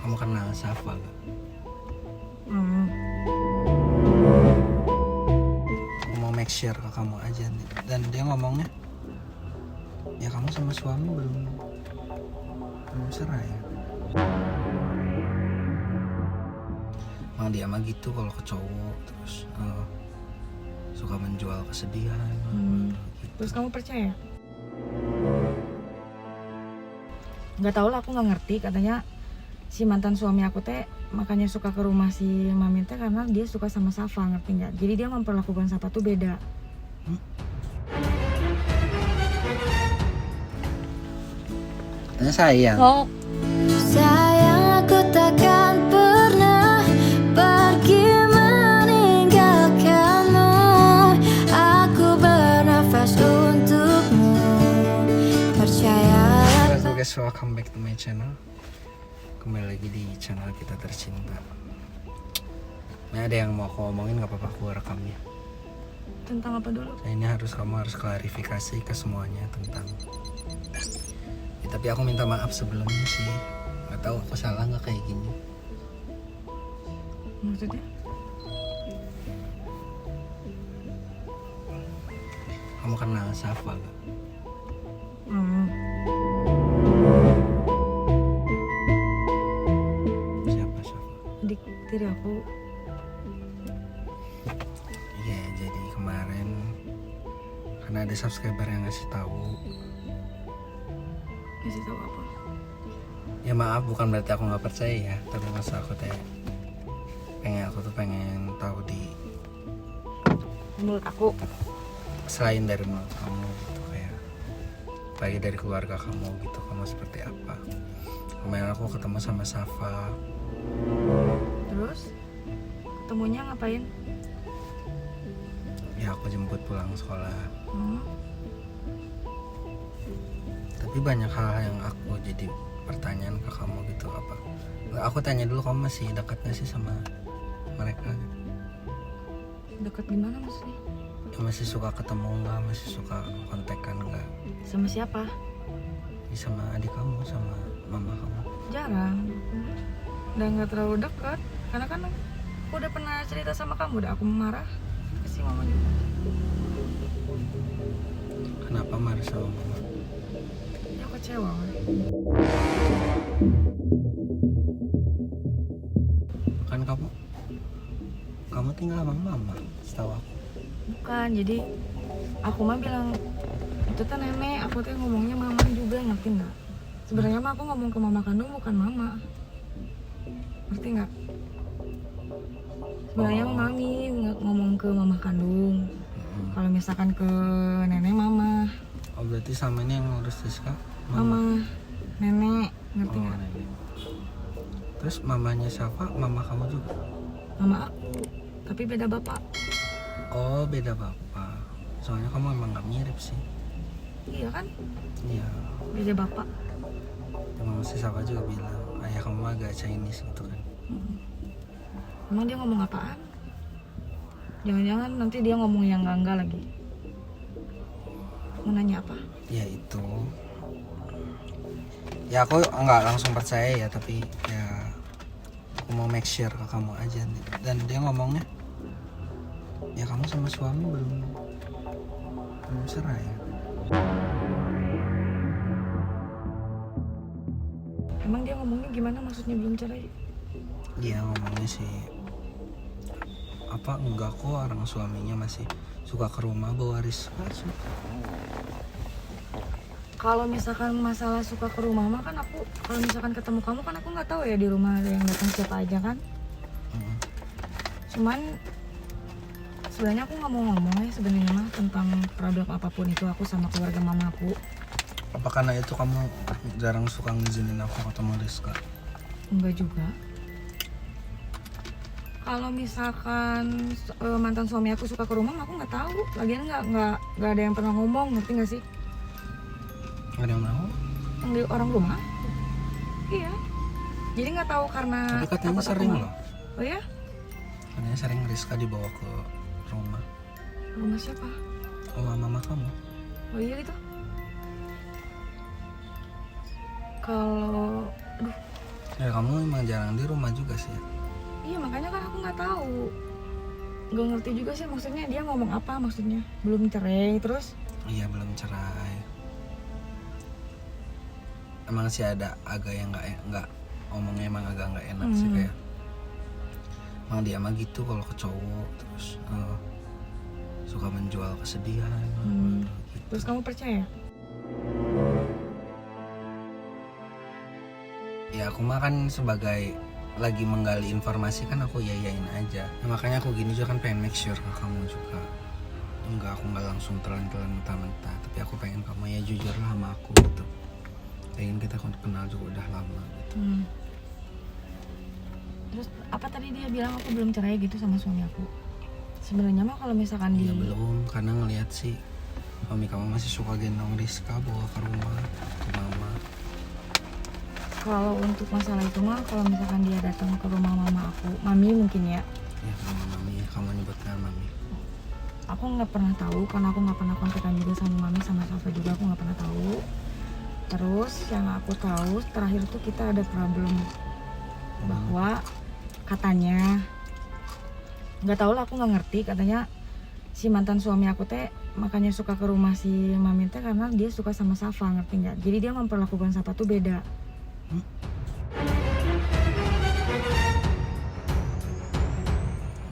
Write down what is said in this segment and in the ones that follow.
Kamu kenal Safa gak? Aku mau make sure ke kamu aja nih. Dan dia ngomongnya, ya kamu sama suami belum cerai ya? Emang dia mah gitu kalau ke cowok terus suka menjual kesedihan gitu. Terus kamu percaya? Nggak tahu lah, aku nggak ngerti. Katanya si mantan suami aku teh makanya suka ke rumah si Mami teh karena dia suka sama Safa, ngerti nggak? Jadi dia memperlakukan Safa tuh beda. Katanya sayang. Oh, Sayang, aku takkan pernah pergi meninggalkanmu. Aku bernafas untukmu. Percayalah. Halo guys, welcome back to my channel. Kembali lagi di channel kita tercinta. Nah, ada yang mau aku omongin, gak apa-apa aku rekamnya. tentang apa dulu? Nah, ini kamu harus klarifikasi ke semuanya tentang ya, tapi aku minta maaf sebelumnya sih. Gak tahu aku salah gak kayak gini. Maksudnya? Kamu kenal Safa gak? Siapa Safa? Adik tiri aku. Iya, jadi kemarin karena ada subscriber yang ngasih tahu. Kasih tahu apa? Ya maaf, bukan berarti aku nggak percaya ya, tapi masa aku pengen tahu di Menurut aku. selain dari mulut kamu gitu, kayak bagi dari keluarga kamu gitu, kamu seperti apa. Kemarin aku ketemu sama Safa. Terus ketemunya ngapain? Ya aku jemput pulang sekolah. Hmm. Tapi banyak hal yang aku jadi pertanyaan ke kamu gitu. Apa aku tanya dulu, kamu masih dekat gak sih sama mereka? Dekat gimana maksudnya? Ya, masih suka ketemu nggak, masih suka kontekan nggak? Sama siapa? Ya, sama adik kamu, sama mama kamu. Jarang. Udah nggak terlalu dekat. Karena kan aku udah pernah cerita sama kamu, udah aku marah ke si mama juga. Kenapa marah sama mama? Ya aku kecewa. Woy. Kan kamu tinggal sama mama, setahu aku. Bukan, jadi aku mah bilang itu kan nenek, aku tuh ngomongnya mama juga, ngerti nggak? Sebenarnya mah aku ngomong ke mama kandung bukan mama, ngerti nggak? Sebenarnya mami ngomong ke mama kandung. Kalau misalkan ke nenek mama, Oh berarti sama ini yang ngurus Rizka mama, nenek, ngerti Oh, nggak? nenek. Terus mamanya siapa? Mama kamu juga? Mama aku, tapi beda bapak. Oh beda bapak. Soalnya kamu emang nggak mirip sih. Iya kan? Iya. Beda bapak. Emang si Safa juga bilang ayah kamu agak Chinese gitu kan. Emang dia ngomong apaan? Jangan-jangan nanti dia ngomong yang enggak lagi. Mau nanya apa? Ya itu. Ya aku nggak langsung percaya ya, tapi ya aku mau make sure ke kamu aja nih. Dan dia ngomongnya, ya kamu sama suami belum cerai ya? Emang dia ngomongnya gimana, maksudnya belum cerai? Dia ngomongnya sih apa enggak kok, orang suaminya masih suka ke rumah bawa Rizka. Kalau misalkan masalah suka ke rumah mah kan aku, kalau misalkan ketemu kamu kan aku nggak tahu ya di rumah ada yang datang siapa aja kan. Cuman sebenarnya aku nggak mau ngomong ya sebenarnya mah tentang problem apapun itu aku sama keluarga mamaku. Apa karena itu kamu jarang suka ngizinin aku ketemu Rizka? Enggak juga. Kalau misalkan mantan suami aku suka ke rumah, aku nggak tahu. Lagian nggak ada yang pernah ngomong, ngerti nggak sih? Nggak ada yang mau? Yang di orang rumah? Iya. Jadi nggak tahu karena. Tapi katanya takut aku sering malu. loh. Oh ya? Katanya sering Rizka dibawa ke rumah. Rumah siapa? Rumah mama kamu. Oh iya gitu. Kalau, aduh, Ya kamu emang jarang di rumah juga sih ya? Iya makanya kan aku nggak tahu, nggak ngerti juga sih maksudnya dia ngomong apa, maksudnya belum cerai terus. Iya belum cerai. Emang sih ada agak yang nggak ngomongnya emang agak nggak enak sih, kayak emang dia mah gitu kalau ke cowok, terus suka menjual kesedihan gitu. Terus kamu percaya? Ya aku mah kan sebagai lagi menggali informasi kan aku yayain aja. Nah, makanya aku gini juga kan pengen make sure ke kamu juga. Aku nggak langsung telan-telan mentah-mentah, tapi aku pengen kamu ya jujur lah sama aku gitu. Pengen kita kenal juga udah lama gitu. Terus apa tadi dia bilang aku belum cerai gitu sama suami aku? Sebenarnya mah kalau misalkan Iya belum, karena ngelihat sih suami kamu masih suka gendong Rizka bawa ke rumah ke mama. Kalau untuk masalah itu mah kalau misalkan dia datang ke rumah mama aku, mami mungkin ya. Ya sama mami, kamu nyebutkan mami. Aku nggak pernah tahu karena aku nggak pernah kontekan juga sama mami, sama Safa juga aku nggak pernah tahu. Terus yang aku tahu terakhir tuh kita ada problem bahwa katanya, nggak tahu lah, aku nggak ngerti, katanya si mantan suami aku teh makanya suka ke rumah si mami teh karena dia suka sama Safa, ngerti nggak? Jadi dia memperlakukan Safa tuh beda.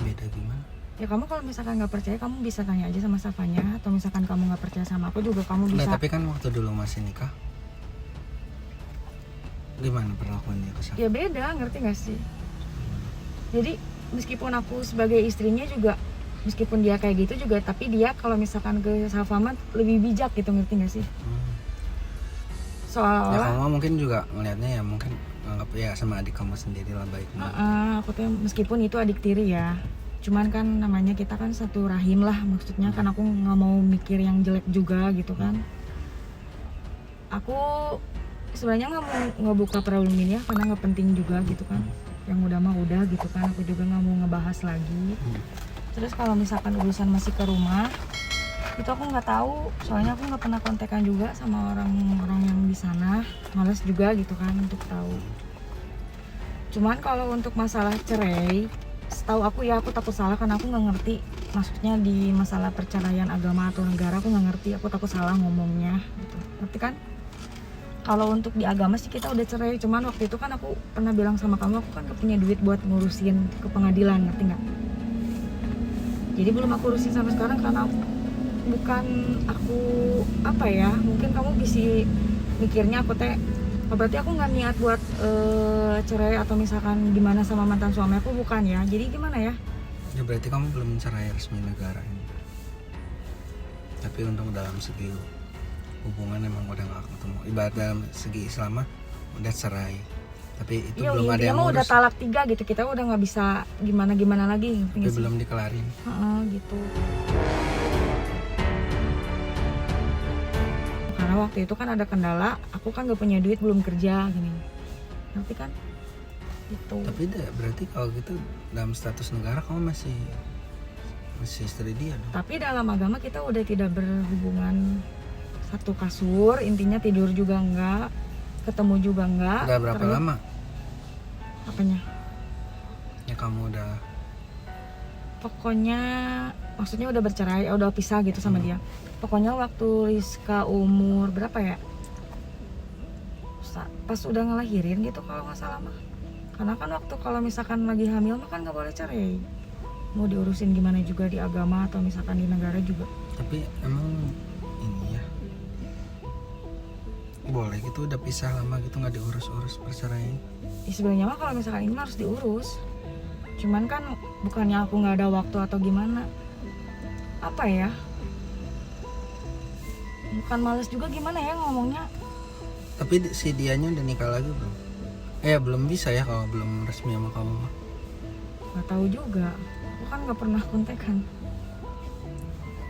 Beda gimana? Ya kamu kalau misalkan nggak percaya kamu bisa tanya aja sama Safanya, atau misalkan kamu nggak percaya sama aku juga kamu bisa. Nah, tapi kan waktu dulu masih nikah gimana perlakuannya ke Safa? Ya beda, ngerti nggak sih? Jadi meskipun aku sebagai istrinya juga, meskipun dia kayak gitu juga, tapi dia kalau misalkan ke Safa mah lebih bijak gitu, ngerti nggak sih? Ya Soalnya kamu mungkin juga ngelihatnya ya mungkin anggap ya sama adik kamu sendiri lah baiknya. aku tuh meskipun itu adik tiri ya, cuman kan namanya kita kan satu rahim lah, maksudnya kan aku nggak mau mikir yang jelek juga gitu kan. Aku sebenarnya nggak mau ngebuka problem ini ya karena nggak penting juga gitu kan, yang udah mah udah gitu kan, aku juga nggak mau ngebahas lagi. Terus kalau misalkan urusan masih ke rumah itu aku nggak tahu, soalnya aku nggak pernah kontekan juga sama orang-orang yang di sana, males juga gitu kan untuk tahu. Cuman kalau untuk masalah cerai, setahu aku ya aku takut salah karena aku nggak ngerti, maksudnya di masalah perceraian agama atau negara aku nggak ngerti, aku takut salah ngomongnya gitu, ngerti kan? Kalau untuk di agama sih kita udah cerai, cuman waktu itu kan aku pernah bilang sama kamu aku kan gak punya duit buat ngurusin ke pengadilan, ngerti nggak? Jadi belum aku urusin sampai sekarang karena bukan aku apa ya, mungkin kamu bisa mikirnya aku teh berarti aku nggak niat buat cerai atau misalkan gimana sama mantan suami aku, bukan ya. Jadi gimana ya? Ya berarti kamu belum cerai resmi negara ini. Tapi untuk dalam segi hubungan emang udah gak ketemu. Ibarat dalam segi Islam mah udah cerai. Tapi itu belum ada yang udah ngurus. talak 3 gitu, kita udah nggak bisa gimana lagi. Tapi belum dikelarin. Gitu. Karena waktu itu kan ada kendala, aku kan gak punya duit, belum kerja gini, nanti kan gitu. Tapi berarti kalau gitu dalam status negara kamu masih istri dia dong. Tapi dalam agama kita udah tidak berhubungan satu kasur, intinya tidur juga enggak, ketemu juga enggak. Udah berapa lama? Apanya? Ya kamu udah Pokoknya maksudnya udah bercerai, udah pisah gitu sama dia. Pokoknya waktu Rizka umur berapa ya? Pas udah ngelahirin gitu kalau nggak salah mah. Karena kan waktu kalau misalkan lagi hamil mah kan nggak boleh cerai. Mau diurusin gimana juga di agama atau misalkan di negara juga. Tapi emang ini ya boleh gitu udah pisah lama gitu nggak diurus-urus perceraian? Ya sebenarnya mah kalau misalkan ini mah harus diurus. Cuman kan bukannya aku nggak ada waktu atau gimana. Apa ya? Bukan males juga gimana ya ngomongnya. Tapi si dianya udah nikah lagi belum? Belum bisa ya kalau belum resmi sama kamu mah. Nggak tahu juga. Aku kan nggak pernah kontekan.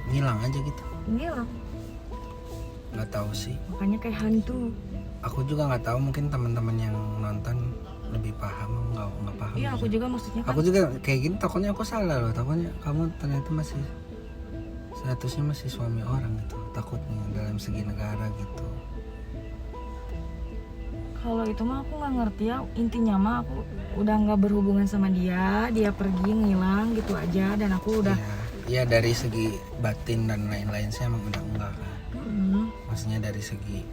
Ngilang aja gitu. Ngilang. Nggak tahu sih. Makanya kayak hantu. Aku juga nggak tahu, mungkin teman-teman yang nonton lebih paham, nggak paham. Iya aku juga maksudnya kan. Aku juga kayak gini, takutnya aku salah loh. Takutnya kamu ternyata masih statusnya masih suami orang gitu. Takutnya dalam segi negara gitu. Kalau itu mah aku nggak ngerti ya, intinya mah aku udah nggak berhubungan sama dia pergi ngilang gitu aja, dan aku udah Ya dari segi batin dan lain-lain saya emang udah enggak kan. Maksudnya dari segi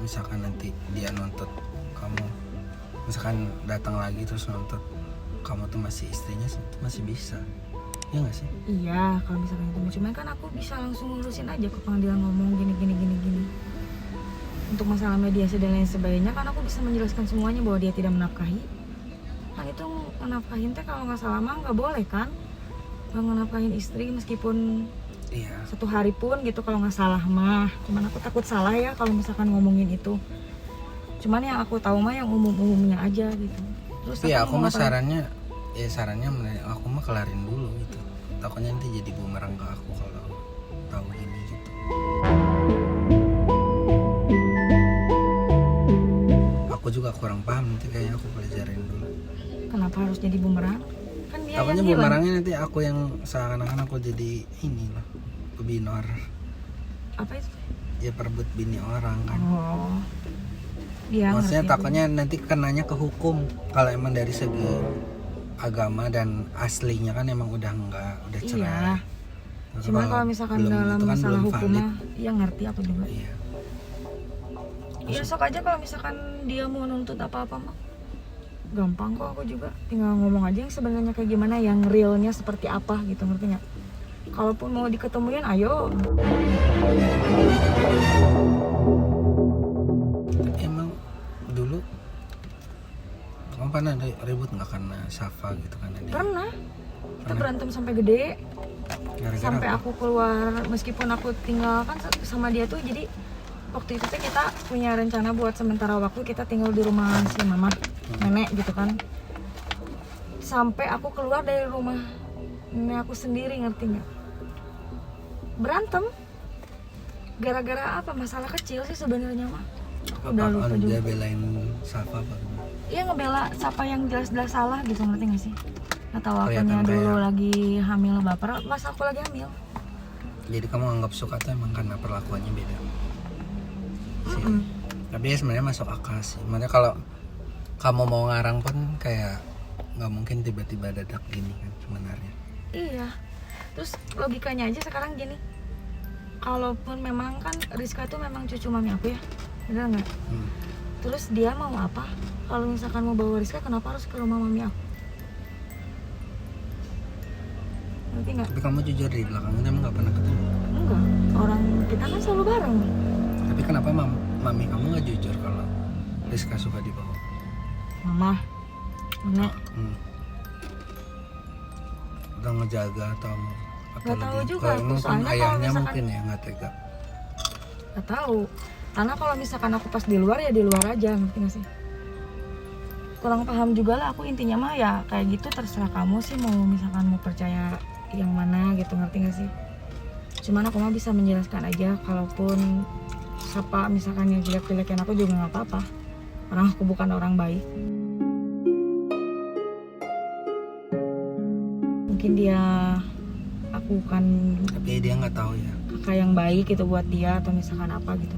misalkan nanti dia nuntut kamu, misalkan datang lagi terus nuntut kamu tuh masih istrinya, itu masih bisa. Iya nggak sih? Iya, kalau misalkan itu cuma kan aku bisa langsung ngurusin aja ke pengadilan, ngomong gini. Untuk masalah mediasi dan lain sebagainya kan aku bisa menjelaskan semuanya bahwa dia tidak menafkahi. Kan itu menafkahin teh kalau nggak salah mah nggak boleh kan? Nggak menafkahin istri meskipun Iya. 1 hari pun gitu kalau nggak salah mah. Cuman aku takut salah ya kalau misalkan ngomongin itu. Cuman yang aku tahu mah yang umum-umumnya aja gitu. Terus Iya, aku mah ngapain? sarannya aku mah kelarin dulu gitu. Takutnya nanti jadi bumerang ke aku kalau tahu ini gitu. Aku juga kurang paham, nanti kayaknya aku pelajarin dulu. Kenapa harus jadi bumerang? Kan dia Takutnya yang hilang. bumerangnya nanti aku yang seakan-akan aku jadi ini loh, pebinor. Apa itu? Ya perebut bini orang kan. Oh. Dia Maksudnya ngerti takutnya nanti kenanya ke hukum. Kalau emang dari segi agama dan aslinya kan emang udah enggak, udah cerai. Iya. Tapi Cuman kalau misalkan belum dalam itu kan masalah belum hukum valid. mah, ya ngerti aku juga. Iya. Ya sok aja kalau misalkan dia mau nuntut apa-apa mah gampang kok, aku juga tinggal ngomong aja yang sebenarnya kayak gimana, yang realnya seperti apa gitu, ngerti nggak? Kalaupun mau diketemuin, ayo. Emang dulu kamu pernah ada ribut nggak karena Safa gitu kan? Pernah. Kita berantem sampai gede. Gara-gara Sampai apa? aku keluar, meskipun aku tinggal kan sama dia tuh, jadi waktu itu tuh kita punya rencana buat sementara waktu kita tinggal di rumah si mama, nenek gitu kan. Sampai aku keluar dari rumah nenek aku sendiri, ngerti nggak? Berantem gara-gara apa? Masalah kecil sih sebenarnya mah. Udah lupa Apaan dia juga. belain Safa apa gimana? Iya, ngebela siapa yang jelas-jelas salah gitu, ngerti nggak sih? Atau akunya Kelihatan dulu kayak- lagi hamil baper, pas aku lagi hamil. Jadi kamu anggap suka tuh emang karena perlakuannya beda sih. Mm-mm. Tapi ya sebenarnya masuk akal sih. Makanya kalau kamu mau ngarang pun kayak nggak mungkin tiba-tiba dadak gini kan sebenarnya. Iya. Terus logikanya aja sekarang gini. Kalaupun memang kan Rizka tuh memang cucu mami aku ya, bener nggak? Terus dia mau apa? Kalau misalkan mau bawa Rizka, kenapa harus ke rumah mami aku? Ngerti nggak? Tapi kamu jujur di belakangnya emang nggak pernah ketemu. Enggak. Orang kita kan selalu bareng. Tapi kenapa mami kamu nggak jujur kalau Rizka suka dibawa? Mama, nenek, Udah ngejaga atau Nggak tahu lebih juga, ke- tuh mungkin soalnya kalau ayahnya misalkan- mungkin ya nggak tega. nggak tahu. Karena kalau misalkan aku pas di luar ya di luar aja, ngerti nggak sih? Kurang paham juga lah aku, intinya mah ya kayak gitu, terserah kamu sih mau misalkan mau percaya yang mana gitu, ngerti nggak sih? Cuman aku mah bisa menjelaskan aja, kalaupun siapa misalkan yang jelek-jelekin aku juga nggak apa-apa, karena aku bukan orang baik. Mungkin dia, aku kan Tapi dia nggak tahu ya. kakak yang baik gitu buat dia, atau misalkan apa gitu.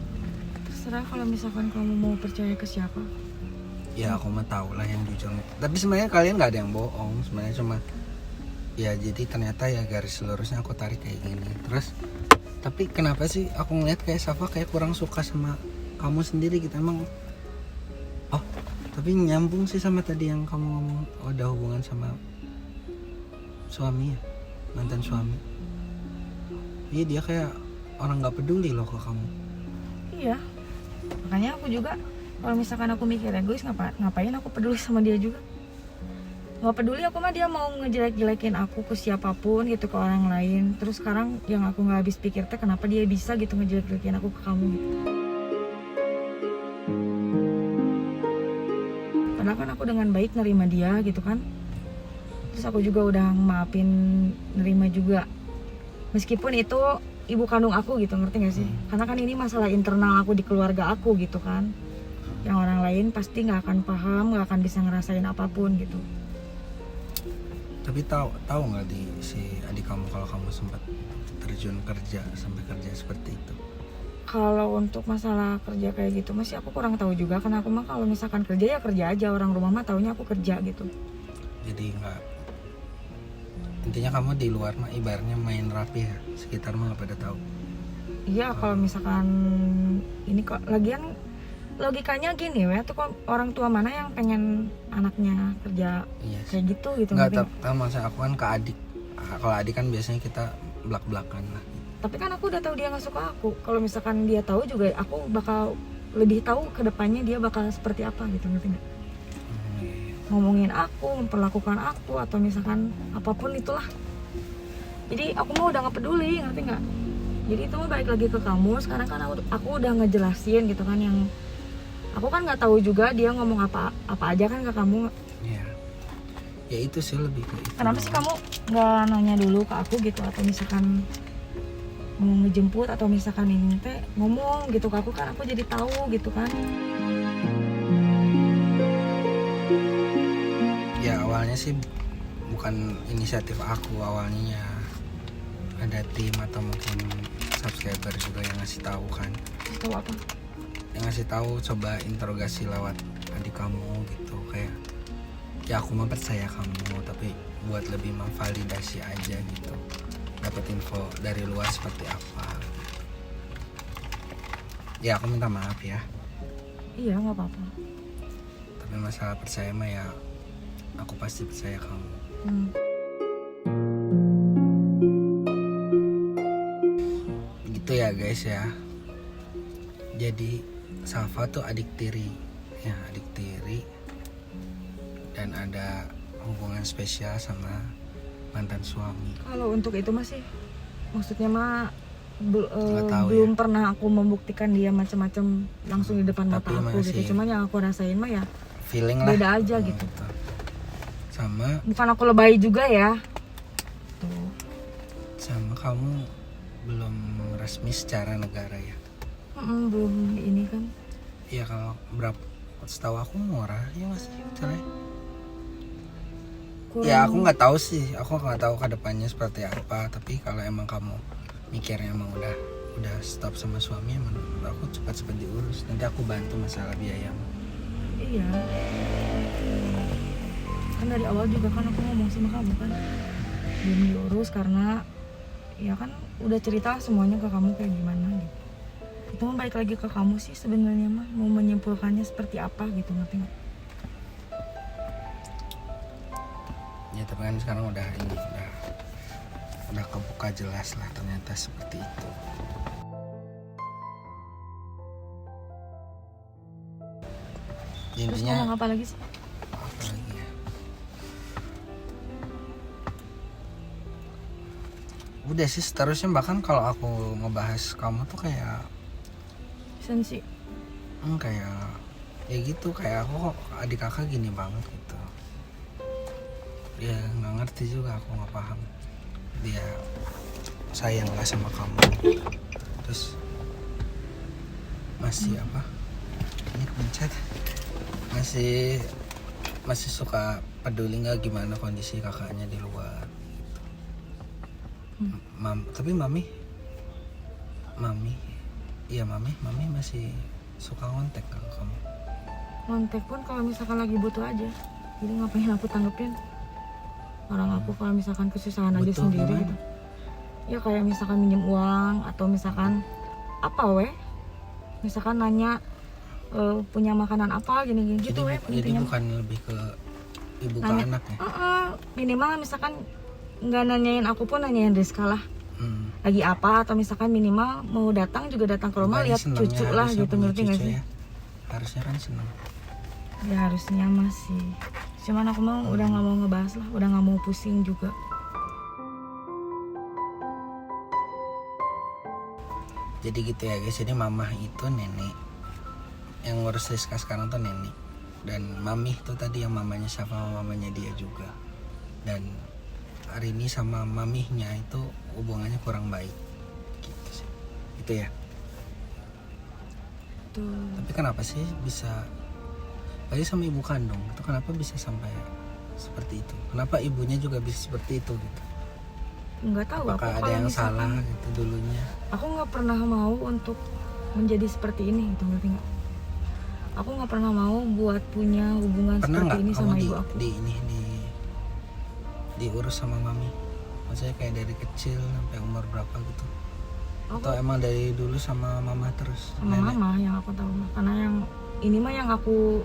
Terserah kalau misalkan kamu mau percaya ke siapa. Ya aku mah tahu lah yang jujur. Tapi sebenarnya kalian nggak ada yang bohong. Sebenarnya cuma ya jadi ternyata ya garis lurusnya aku tarik kayak gini. Terus tapi kenapa sih aku ngeliat kayak Safa kayak kurang suka sama kamu sendiri gitu emang? Oh tapi nyambung sih sama tadi yang kamu ngomong, oh, ada hubungan sama suami ya, mantan suami. Iya dia kayak orang nggak peduli loh ke kamu. Iya, makanya aku juga kalau misalkan aku mikir egois, ngapain aku peduli sama dia juga. Nggak peduli aku mah, dia mau ngejelek-jelekin aku ke siapapun gitu, ke orang lain. Terus sekarang yang aku nggak habis pikir teh kenapa dia bisa gitu ngejelek-jelekin aku ke kamu gitu. Padahal kan aku dengan baik nerima dia gitu kan. Terus aku juga udah maafin, nerima juga. Meskipun itu ibu kandung aku gitu, ngerti gak sih? Karena kan ini masalah internal aku di keluarga aku gitu kan. Yang orang lain pasti nggak akan paham, nggak akan bisa ngerasain apapun gitu. Tapi tahu nggak di si adik kamu kalau kamu sempat terjun kerja sampai kerja seperti itu? Kalau untuk masalah kerja kayak gitu masih aku kurang tahu juga, karena aku mah kalau misalkan kerja ya kerja aja, orang rumah mah taunya aku kerja gitu. Jadi nggak, intinya kamu di luar mah ibaratnya main rapi ya, sekitar mah nggak pada tahu. Iya, kalau misalkan ini kok lagian logikanya gini ya tuh, kok orang tua mana yang pengen anaknya kerja Iya sih. kayak gitu Nggak, ngerti tapi maksudnya aku kan ke adik. Kalau adik kan biasanya kita belak-belakan lah. tapi kan aku udah tahu dia nggak suka aku. Kalau misalkan dia tahu juga aku bakal lebih tahu kedepannya dia bakal seperti apa gitu, ngerti nggak? Iya. Ngomongin aku, memperlakukan aku, atau misalkan apapun itulah. Jadi aku mah udah nggak peduli, ngerti nggak? Jadi itu mah balik lagi ke kamu. Sekarang kan aku udah ngejelasin gitu kan, yang aku kan nggak tahu juga dia ngomong apa aja kan ke kamu. Iya. Ya itu sih lebih ke itu. Kenapa sih kamu nggak nanya dulu ke aku gitu, atau misalkan mau ngejemput atau misalkan ini teh ngomong gitu ke aku, kan aku jadi tahu gitu kan. Ya awalnya sih bukan inisiatif aku, awalnya ada tim atau mungkin subscriber juga yang ngasih tahu kan. Tahu apa? Yang ngasih tahu coba interogasi lewat adik kamu gitu, kayak ya aku mah percaya kamu, tapi buat lebih memvalidasi aja gitu, dapat info dari luar seperti apa. Ya aku minta maaf ya, Iya, nggak apa-apa. tapi masalah percaya mah ya aku pasti percaya kamu. Gitu ya guys ya. Jadi Safa tuh adik tiri ya, adik tiri, dan ada hubungan spesial sama mantan suami. Kalau untuk itu masih, maksudnya mah Nggak tahu belum pernah aku membuktikan dia macam-macam langsung di depan mata Tapi aku masih gitu. Cuman yang aku rasain mah ya feeling lah. beda aja gitu. Sama Bukan aku lebay juga ya. Tuh. sama kamu belum resmi secara negara ya. Belum ini kan. Iya, kalau berapa, setahu aku murah ya masih cerai. Ya aku nggak tahu sih, aku nggak tahu kedepannya seperti apa. Tapi kalau emang kamu mikirnya emang udah stop sama suami, menurut aku cepat-cepat diurus. Nanti aku bantu masalah biaya. Iya. Kan dari awal juga kan aku ngomong sama kamu kan, belum diurus karena ya kan udah cerita semuanya ke kamu kayak gimana gitu. Itu mah balik lagi ke kamu sih sebenarnya mah, mau menyimpulkannya seperti apa gitu, ngerti nggak? Ya tapi kan sekarang udah kebuka jelas lah ternyata seperti itu. Terus Intinya ngomong apa lagi sih? apa lagi ya? Udah sih, seterusnya bahkan kalau aku ngebahas kamu tuh kayak Sensi. kayak ya gitu, kayak aku kok adik kakak gini banget gitu. Ya nggak ngerti juga, aku nggak paham dia sayang lah sama kamu, terus masih apa, ini kepencet, masih suka peduli nggak gimana kondisi kakaknya di luar gitu. Tapi mami masih suka kontak ke kamu. Kontak pun kalau misalkan lagi butuh aja. Jadi ngapain aku tanggepin? Orang aku kalau misalkan kesusahan aja Butuh sendiri gimana? gitu. Ya kayak misalkan minjem uang, atau misalkan apa misalkan nanya punya makanan apa gini-gini gitu Jadi intinya. bukan lebih ke ibu ke Nanya. anak ya. Minimal misalkan nggak nanyain aku pun nanyain Rizka lah lagi apa, atau misalkan minimal mau datang juga datang ke rumah Bukannya lihat seneng cucu ya, lah harusnya gitu, punya ngerti nggak cucu sih? ya? Harusnya kan seneng. Ya harusnya masih. Cuman aku mau udah nggak mau ngebahas lah, udah nggak mau pusing juga. Jadi gitu ya guys, jadi mamah itu nenek, yang ngurus Rizka sekarang tuh nenek, dan mami itu tadi yang mamanya sama mamanya dia juga. Dan hari ini sama mamihnya itu hubungannya kurang baik gitu sih. Itu ya. Tuh. Tapi kenapa sih bisa, lagi sama ibu kandung itu kenapa bisa sampai seperti itu? Kenapa ibunya juga bisa seperti itu gitu? Nggak tahu. Apakah aku ada kalau yang misalkan salah gitu dulunya? aku nggak pernah mau untuk menjadi seperti ini gitu, ngerti nggak? Aku nggak pernah mau buat punya hubungan Pernah seperti nggak ini kamu sama ibu aku. diurus sama mami? Maksudnya kayak dari kecil sampai umur berapa gitu? Aku Atau emang dari dulu sama mama terus? sama Nenek? mama yang aku tahu, karena yang ini mah yang aku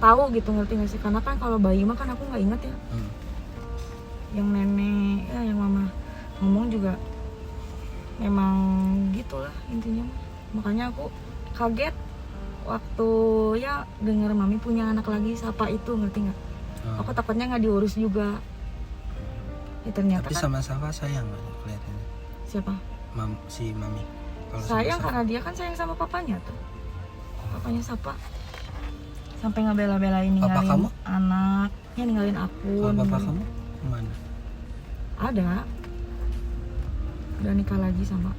tahu gitu, ngerti nggak sih? Karena kan kalau bayi mah kan aku nggak inget ya. Yang nenek ya yang mama ngomong juga memang gitulah intinya mah. Makanya aku kaget waktu ya dengar mami punya anak lagi, siapa itu, ngerti nggak? Aku takutnya nggak diurus juga. Ya ternyata Tapi kan sama Safa sayang nggak kelihatannya? siapa? Si mami. Kalau sama Sayang Safa. karena dia kan sayang sama papanya tuh. Papanya siapa? Sampai ngebela-belain Papa ninggalin kamu? anaknya, ninggalin aku. Kalau papa ninggalin- kamu kemana? Ada. Udah nikah lagi sama.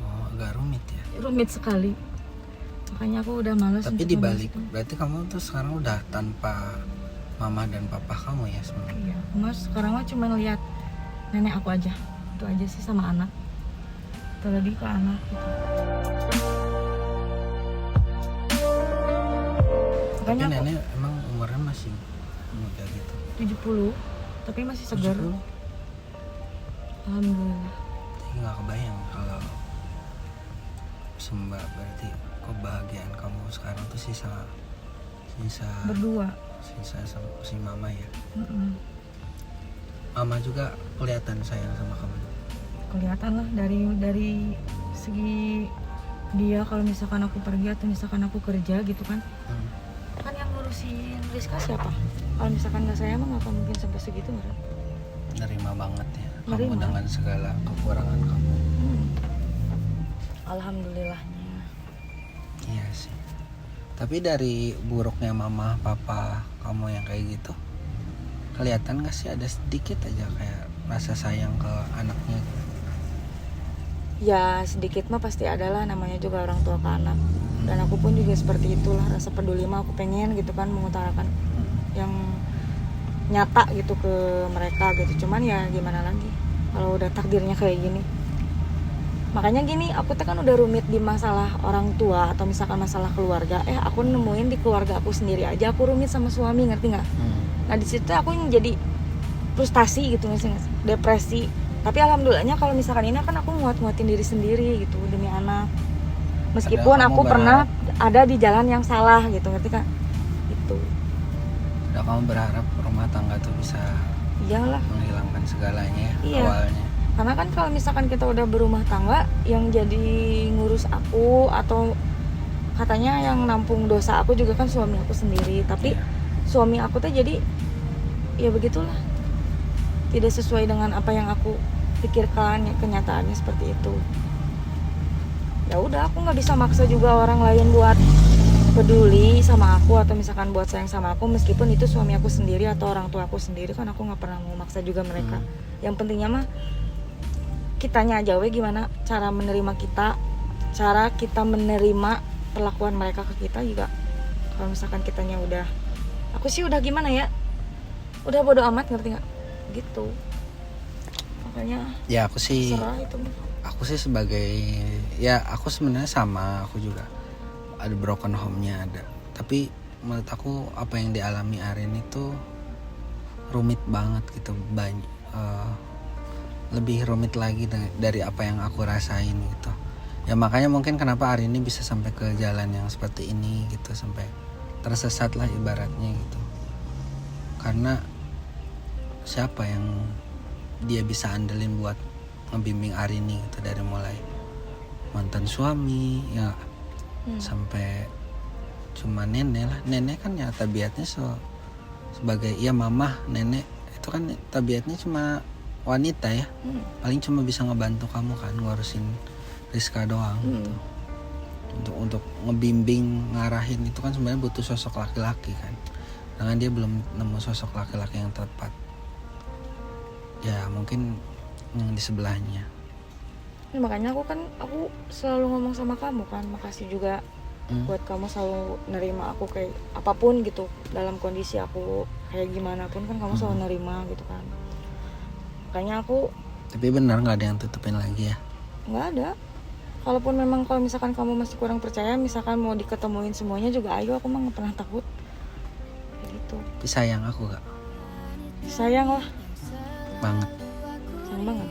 Oh, agak rumit ya. Rumit sekali. Makanya aku udah males. Tapi untuk dibalik, ngebahas itu. berarti kamu tuh sekarang udah tanpa mama dan papa kamu ya sebenarnya. Iya, mas sekarang mah cuma lihat nenek aku aja. Itu aja sih sama anak. Terlebih ke anak gitu. Tapi Makanya aku nenek emang umurnya masih muda gitu. 70, tapi masih segar. 70. Alhamdulillah. Jadi nggak kebayang kalau sembah berarti kebahagiaan kamu sekarang tuh sisa Berdua. sama si mama ya. Mm-mm. Mama juga kelihatan sayang sama kamu. Kelihatan lah dari segi dia kalau misalkan aku pergi atau misalkan aku kerja gitu kan, kan yang ngurusin Rizka siapa? Kalau misalkan nggak saya mah nggak akan mungkin sampai segitu kan? Nerima banget ya kamu Nerima. dengan segala kekurangan kamu. Alhamdulillahnya. Iya sih. Tapi dari buruknya mama papa kamu yang kayak gitu, kelihatan gak sih ada sedikit aja kayak rasa sayang ke anaknya? Ya sedikit mah pasti ada lah, namanya juga orang tua ke anak. Dan aku pun juga seperti itulah, rasa peduli mah aku pengen gitu kan mengutarakan yang nyata gitu ke mereka gitu. Cuman ya gimana lagi kalau udah takdirnya kayak gini. Makanya gini, aku tuh kan udah rumit di masalah orang tua atau misalkan masalah keluarga. Aku nemuin di keluarga aku sendiri aja aku rumit sama suami, ngerti nggak? Nah di situ aku yang jadi frustasi gitu, nggak sih? Depresi. Tapi alhamdulillahnya kalau misalkan ini kan aku nguat-nguatin diri sendiri gitu demi anak. Meskipun Padahal aku kamu pernah ada di jalan yang salah gitu, ngerti kan? Itu. Udah kamu berharap rumah tangga tuh bisa Iyalah. menghilangkan segalanya ya, Iya. awalnya. Karena kan kalau misalkan kita udah berumah tangga, yang jadi ngurus aku atau katanya yang nampung dosa aku juga kan suami aku sendiri. Tapi Iya. suami aku tuh jadi ya begitulah, tidak sesuai dengan apa yang aku pikirkan, ya kenyataannya seperti itu. Ya udah, aku nggak bisa maksa juga orang lain buat peduli sama aku atau misalkan buat sayang sama aku, meskipun itu suami aku sendiri atau orang tua aku sendiri, kan aku nggak pernah mau maksa juga mereka. Yang pentingnya mah kitanya aja we gimana cara menerima kita, cara kita menerima perlakuan mereka ke kita juga. Kalau misalkan kitanya udah, aku sih udah gimana ya, udah bodo amat, ngerti nggak gitu. Makanya Ya aku sih serah itu mah. aku sih sebagai ya aku sebenarnya sama, aku juga ada broken home-nya ada. Tapi menurut aku apa yang dialami Arin itu rumit banget gitu, banyak lebih rumit lagi dari apa yang aku rasain gitu. Ya makanya mungkin kenapa Arin ini bisa sampai ke jalan yang seperti ini gitu, sampai tersesat lah ibaratnya gitu. Karena siapa yang dia bisa andelin buat ngebimbing Arini gitu, dari mulai mantan suami ya sampai cuma nenek lah. Nenek kan ya tabiatnya sebagai ya mama, nenek itu kan tabiatnya cuma wanita ya, paling cuma bisa ngebantu kamu kan ngurusin Rizka doang gitu. Untuk ngebimbing, ngarahin itu kan sebenarnya butuh sosok laki-laki kan. Dengan dia belum nemu sosok laki-laki yang tepat. Ya mungkin yang di sebelahnya. Ya, makanya aku selalu ngomong sama kamu kan, makasih juga buat kamu selalu nerima aku kayak apapun gitu, dalam kondisi aku kayak gimana pun kan kamu selalu nerima gitu kan. Makanya aku Tapi benar nggak ada yang tutupin lagi ya? nggak ada. kalaupun memang kalau misalkan kamu masih kurang percaya, misalkan mau diketemuin semuanya juga ayo, aku mah nggak pernah takut. Kayak gitu. Tapi sayang aku gak? Sayang lah, Banget. sayang banget.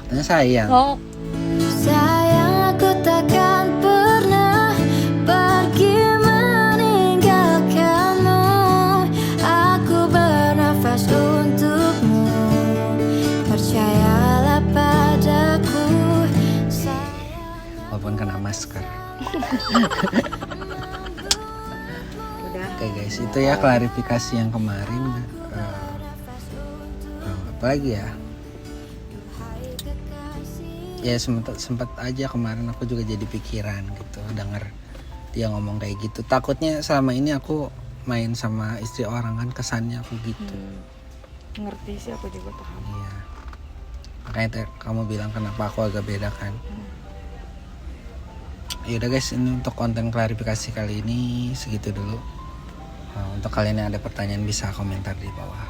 Katanya sayang. Oh, Sayang, aku takkan pernah pergi meninggalkanmu. Aku bernafas untukmu. Percayalah padaku. Walaupun kena masker. udah. Oke guys, itu ya klarifikasi yang kemarin. Apa lagi ya? Ya sempat aja kemarin aku juga jadi pikiran gitu denger dia ngomong kayak gitu. Takutnya selama ini aku main sama istri orang kan, kesannya aku gitu. Ngerti sih, aku juga paham. Iya. Makanya kamu bilang kenapa aku agak beda kan. Yaudah guys, ini untuk konten klarifikasi kali ini segitu dulu. Untuk kalian yang ada pertanyaan bisa komentar di bawah.